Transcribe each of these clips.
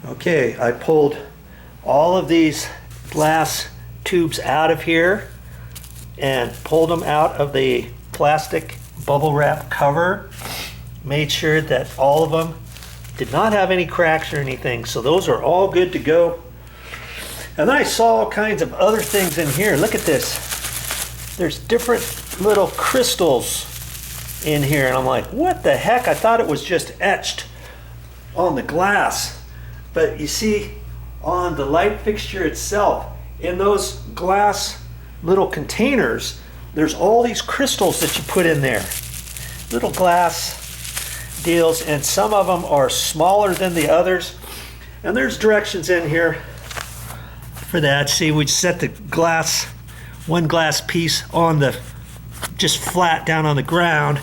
Okay, I pulled all of these glass tubes out of here and pulled them out of the plastic bubble wrap cover. Made sure that all of them did not have any cracks or anything, so those are all good to go. And then I saw all kinds of other things in here. Look at this. There's different little crystals in here, and I'm like, what the heck? I thought it was just etched on the glass. But you see, on the light fixture itself, in those glass little containers, there's all these crystals that you put in there. Little glass deals, and some of them are smaller than the others. And there's directions in here for that. See, we set the glass, one glass piece on the, just flat down on the ground,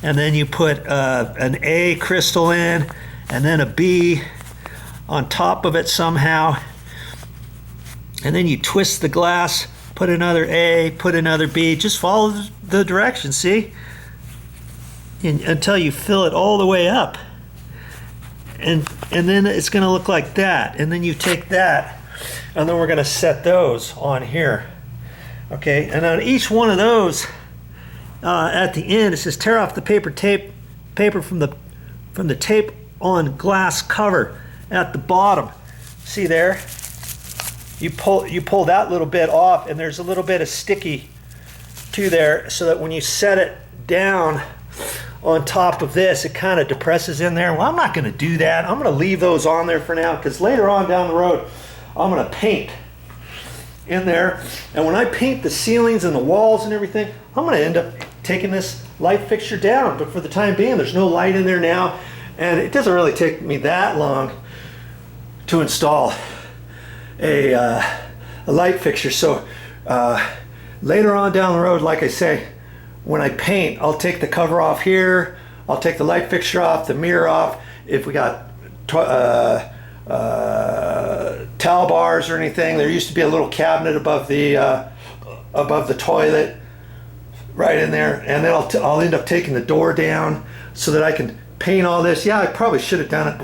and then you put an A crystal in, and then a B on top of it somehow, and then you twist the glass, put another A, put another B, just follow the directions, see? Until you fill it all the way up. And then it's gonna look like that. And then you take that, and then we're gonna set those on here. Okay, and on each one of those, at the end, it says tear off the paper from the tape on glass cover at the bottom. See there? You pull that little bit off, and there's a little bit of sticky to there, so that when you set it down on top of this, it kind of depresses in there. Well, I'm not going to do that. I'm going to leave those on there for now, because later on down the road, I'm going to paint in there. And when I paint the ceilings and the walls and everything, I'm going to end up taking this light fixture down. But for the time being, there's no light in there now, and it doesn't really take me that long to install a light fixture. So later on down the road, like I say, when I paint, I'll take the cover off here, I'll take the light fixture off, the mirror off. If we got towel bars or anything, there used to be a little cabinet above the toilet, right in there, and then I'll end up taking the door down so that I can paint all this. Yeah, I probably should have done it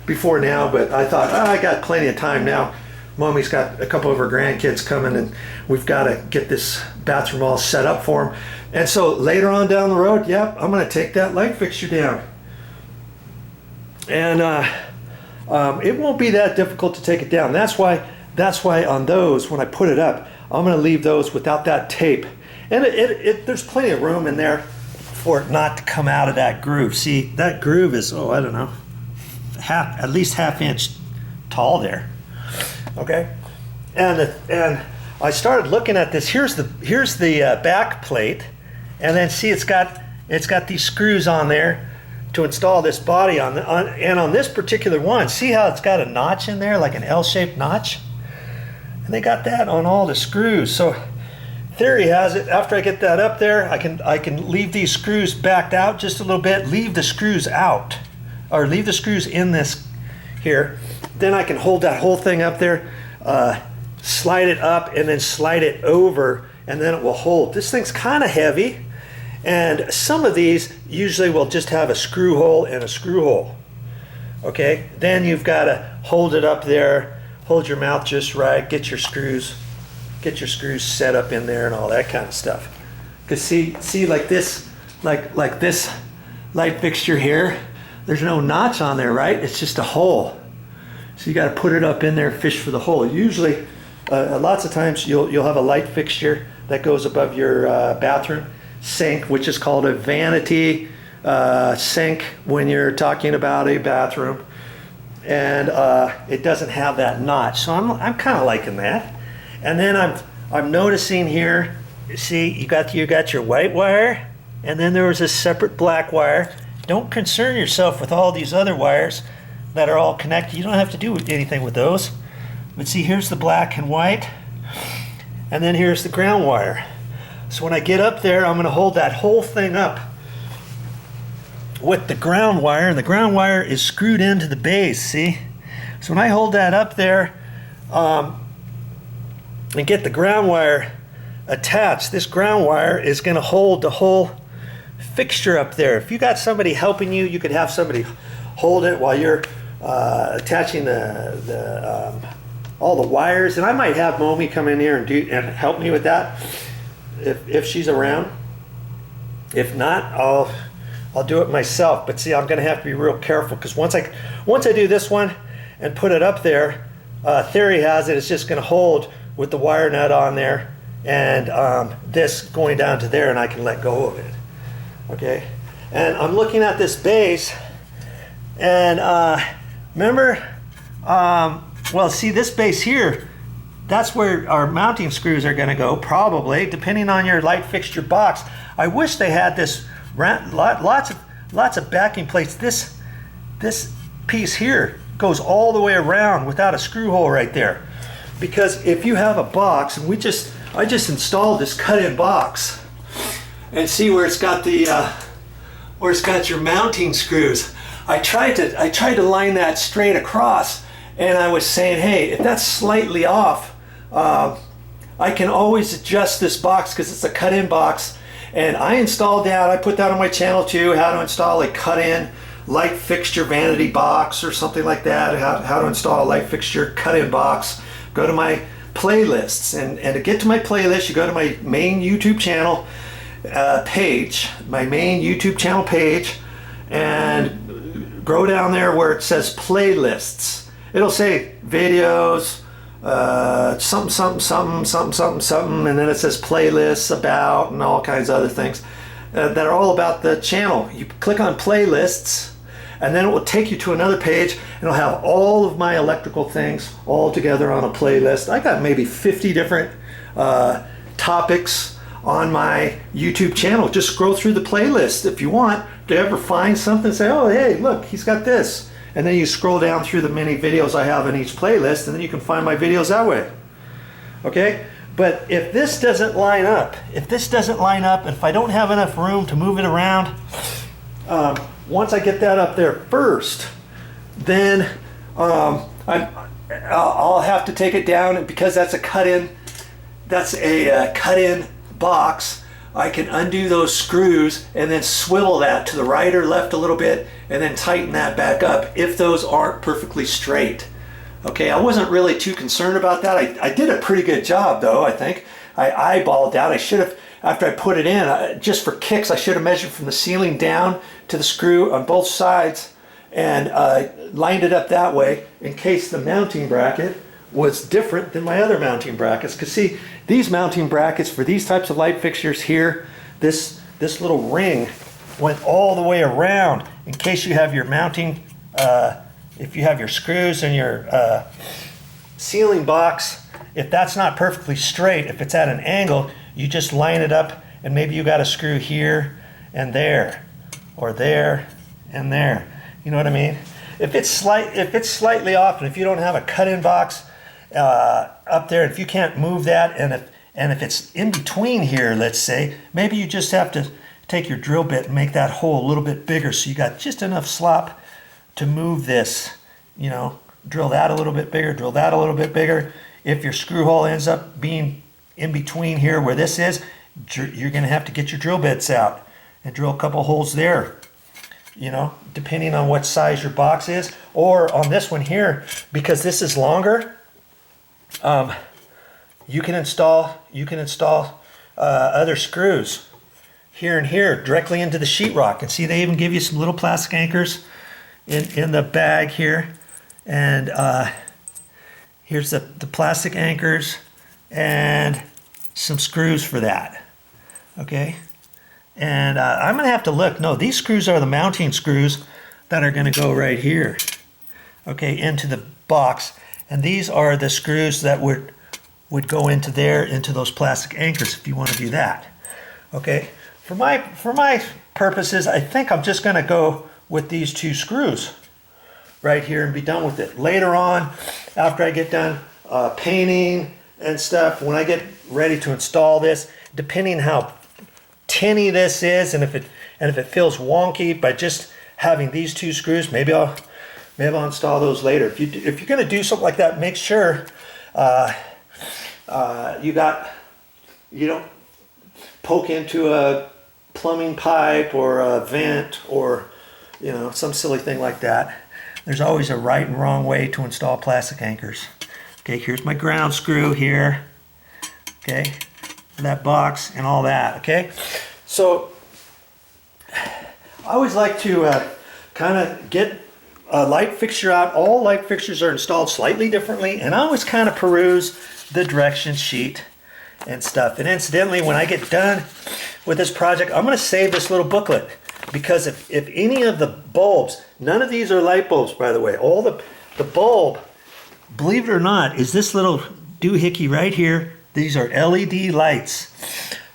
before now, but I thought, I got plenty of time now. Mommy's got a couple of her grandkids coming, and we've got to get this bathroom all set up for them. And so later on down the road, yep, I'm going to take that light fixture down. And it won't be that difficult to take it down. That's why on those, when I put it up, I'm going to leave those without that tape. And there's plenty of room in there for it not to come out of that groove. See, that groove is, I don't know, at least half inch tall there. Okay, and I started looking at this. Here's the back plate, and then see, it's got these screws on there to install this body on and on this particular one. See how it's got a notch in there, like an L-shaped notch, and they got that on all the screws. So theory has it, after I get that up there, I can leave these screws backed out just a little bit, leave the screws out, or leave the screws in this here. Then I can hold that whole thing up there, slide it up, and then slide it over, and then it will hold. This thing's kind of heavy, and some of these usually will just have a screw hole and a screw hole. Okay, then you've got to hold it up there, hold your mouth just right, get your screws set up in there and all that kind of stuff. Because see like this, like this light fixture here, there's no notch on there, right? It's just a hole. So you got to put it up in there, fish for the hole. Usually, lots of times you'll have a light fixture that goes above your bathroom sink, which is called a vanity sink when you're talking about a bathroom, and it doesn't have that notch. So I'm kind of liking that. And then I'm noticing here. See, you got your white wire, and then there was a separate black wire. Don't concern yourself with all these other wires that are all connected. You don't have to do anything with those. But see, here's the black and white, and then here's the ground wire. So when I get up there, I'm going to hold that whole thing up with the ground wire, and the ground wire is screwed into the base, see? So when I hold that up there and get the ground wire attached, this ground wire is going to hold the whole fixture up there. If you got somebody helping you, you could have somebody hold it while you're attaching all the wires, and I might have Momi come in here and help me with that if she's around. If not, I'll do it myself. But see, I'm going to have to be real careful, because once I do this one and put it up there, theory has it it's just going to hold with the wire nut on there, and this going down to there, and I can let go of it. Okay, and I'm looking at this base, and remember, well, see this base here, that's where our mounting screws are going to go, probably, depending on your light fixture box. I wish they had this lots of backing plates. This piece here goes all the way around without a screw hole right there, because if you have a box, and I just installed this cut-in box, and see where it's got the where it's got your mounting screws. I tried to line that straight across, and I was saying, hey, if that's slightly off, I can always adjust this box because it's a cut-in box. And I installed that. I put that on my channel too, how to install a cut-in light fixture vanity box or something like that, how to install a light fixture cut-in box. Go to my playlists, and to get to my playlist, you go to my main YouTube channel page, and go down there where it says playlists. It'll say videos, something, and then it says playlists, about, and all kinds of other things that are all about the channel. You click on playlists, and then it will take you to another page, and it'll have all of my electrical things all together on a playlist. I got maybe 50 different topics on my YouTube channel. Just scroll through the playlist if you want to ever find something, say, oh, hey, look, he's got this. And then you scroll down through the many videos I have in each playlist, and then you can find my videos that way. Okay? But if this doesn't line up, and if I don't have enough room to move it around, once I get that up there first, then I'll have to take it down, and because that's a cut-in box, I can undo those screws and then swivel that to the right or left a little bit, and then tighten that back up if those aren't perfectly straight. Okay, I wasn't really too concerned about that. I did a pretty good job though, I think. I eyeballed out. I should have, after I put it in, just for kicks, I should have measured from the ceiling down to the screw on both sides, and lined it up that way in case the mounting bracket was different than my other mounting brackets. Because see, these mounting brackets for these types of light fixtures here, this little ring went all the way around in case you have your mounting, if you have your screws in your ceiling box, if that's not perfectly straight, if it's at an angle, you just line it up, and maybe you got a screw here and there, or there and there. You know what I mean? If it's slightly off, and if you don't have a cut-in box up there, if you can't move that, and if it's in between here, let's say, maybe you just have to take your drill bit and make that hole a little bit bigger, so you got just enough slop to move this. You know, drill that a little bit bigger, drill that a little bit bigger. If your screw hole ends up being in between here where this is, you're going to have to get your drill bits out and drill a couple holes there, you know, depending on what size your box is. Or on this one here, because this is longer, you can install other screws here and here directly into the sheetrock. And see, they even give you some little plastic anchors in the bag here, and here's the plastic anchors and some screws for that. Okay, and I'm gonna have to look. No, these screws are the mounting screws that are gonna go right here, okay, into the box, and these are the screws that would go into there, into those plastic anchors, if you want to do that. Okay, for my purposes, I think I'm just gonna go with these two screws right here and be done with it. Later on, after I get done painting and stuff, when I get ready to install this, depending how tinny this is, and if it feels wonky by just having these two screws, maybe I'll install those later. If you're going to do something like that, make sure you don't poke into a plumbing pipe or a vent or, you know, some silly thing like that. there's always a right and wrong way to install plastic anchors. Okay, here's my ground screw here. Okay, that box and all that. Okay, so I always like to kind of get a light fixture out. All light fixtures are installed slightly differently, and I always kind of peruse the direction sheet and stuff. And incidentally, when I get done with this project, I'm going to save this little booklet, because if any of the bulbs, none of these are light bulbs, by the way, all the bulb, believe it or not, is this little doohickey right here. These are LED lights,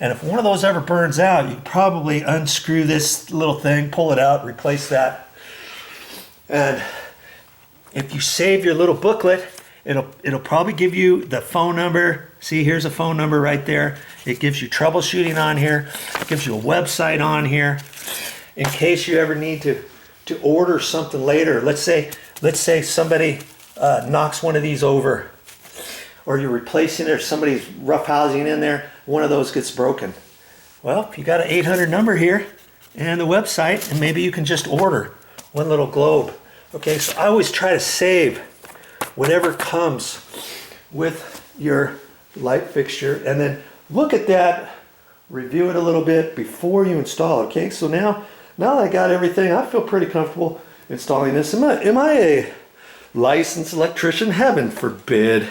and if one of those ever burns out, you probably unscrew this little thing, pull it out, replace that. And if you save your little booklet, it'll probably give you the phone number. See, here's a phone number right there. It gives you troubleshooting on here. It gives you a website on here in case you ever need to order something later. Let's say somebody knocks one of these over, or you're replacing it, or somebody's roughhousing in there, one of those gets broken. Well, you got an 800 number here and the website, and maybe you can just order one little globe. Okay, so I always try to save whatever comes with your light fixture, and then look at that, review it a little bit before you install it. Okay, so now that I got everything, I feel pretty comfortable installing this. Am I a licensed electrician? Heaven forbid.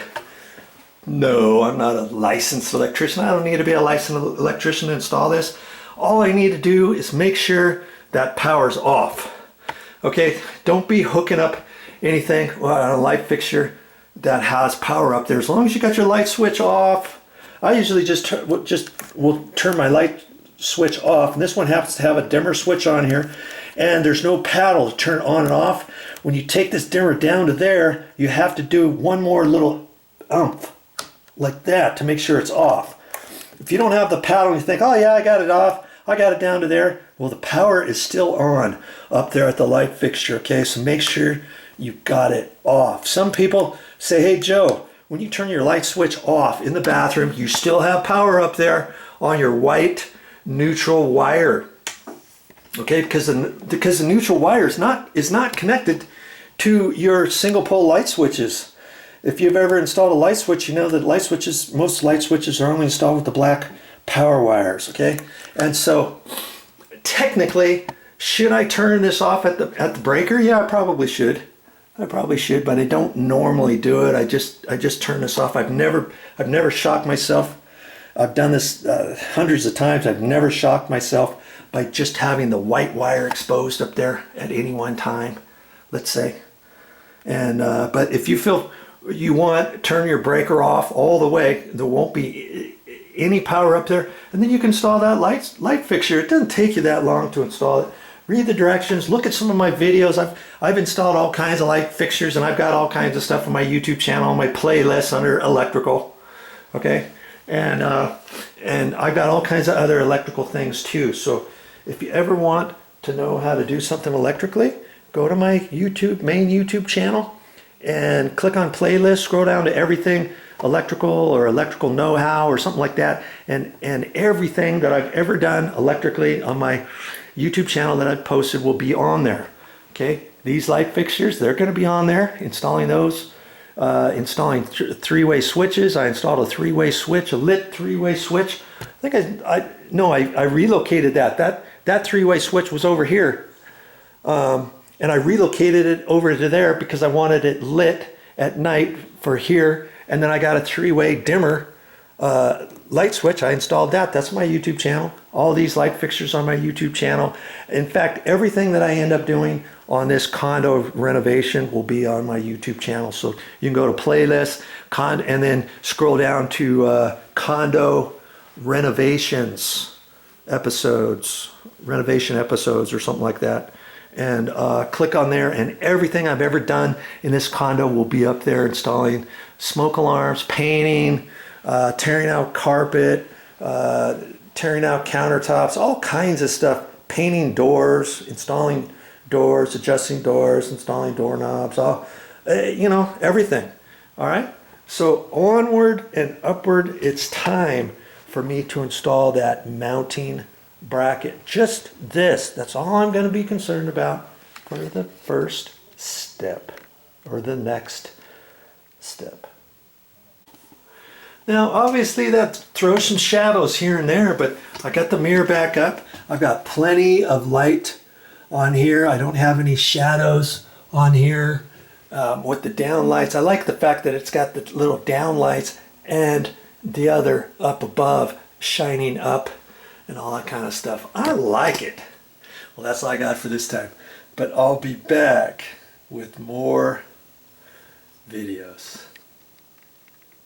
No, I'm not a licensed electrician. I don't need to be a licensed electrician to install this. All I need to do is make sure that power's off. Okay, don't be hooking up anything on a light fixture that has power up there. As long as you got your light switch off. I usually will turn my light switch off, and this one happens to have a dimmer switch on here, and there's no paddle to turn on and off. When you take this dimmer down to there, you have to do one more little umph like that to make sure it's off. If you don't have the paddle and you think, oh yeah, I got it off, I got it down to there, well, the power is still on up there at the light fixture. Okay, so make sure you got it off. Some people say, hey Joe, when you turn your light switch off in the bathroom, you still have power up there on your white neutral wire. Okay, because the neutral wire is not connected to your single pole light switches. If you've ever installed a light switch, you know that most light switches are only installed with the black power wires. Okay, and so technically, should I turn this off at the breaker? Yeah, I probably should. But I don't normally do it. I just turn this off. I've never shocked myself. I've done this hundreds of times. I've never shocked myself by just having the white wire exposed up there at any one time, let's say. And but if you feel you want, turn your breaker off all the way. There won't be any power up there, and then you can install that light fixture. It doesn't take you that long to install it. Read the directions. Look at some of my videos. I've installed all kinds of light fixtures, and I've got all kinds of stuff on my YouTube channel, on my playlist under electrical. Okay, and I've got all kinds of other electrical things too. So if you ever want to know how to do something electrically, go to my main YouTube channel and click on playlist. Scroll down to everything electrical or electrical know-how or something like that, and everything that I've ever done electrically on my YouTube channel that I've posted will be on there. Okay, these light fixtures, they're going to be on there. Installing those, installing three-way switches. I installed a three-way switch, a lit three-way switch. I think I relocated that. That three-way switch was over here, and I relocated it over to there because I wanted it lit at night for here. And then I got a three-way dimmer light switch. I installed that. That's my YouTube channel. All these light fixtures on my YouTube channel. In fact, everything that I end up doing on this condo renovation will be on my YouTube channel. So you can go to playlist, and then scroll down to condo renovations episodes, renovation episodes or something like that. And click on there, and everything I've ever done in this condo will be up there. Installing smoke alarms, painting, tearing out carpet, tearing out countertops, all kinds of stuff. Painting doors, installing doors, adjusting doors, installing doorknobs, all, everything. All right. So onward and upward, it's time for me to install that mounting bracket. Just this. That's all I'm going to be concerned about for the first step, or the next step. Now obviously that throws some shadows here and there, but I got the mirror back up. I've got plenty of light on here. I don't have any shadows on here with the down lights. I like the fact that it's got the little down lights and the other up above shining up and all that kind of stuff. I like it. Well, that's all I got for this time, but I'll be back with more videos.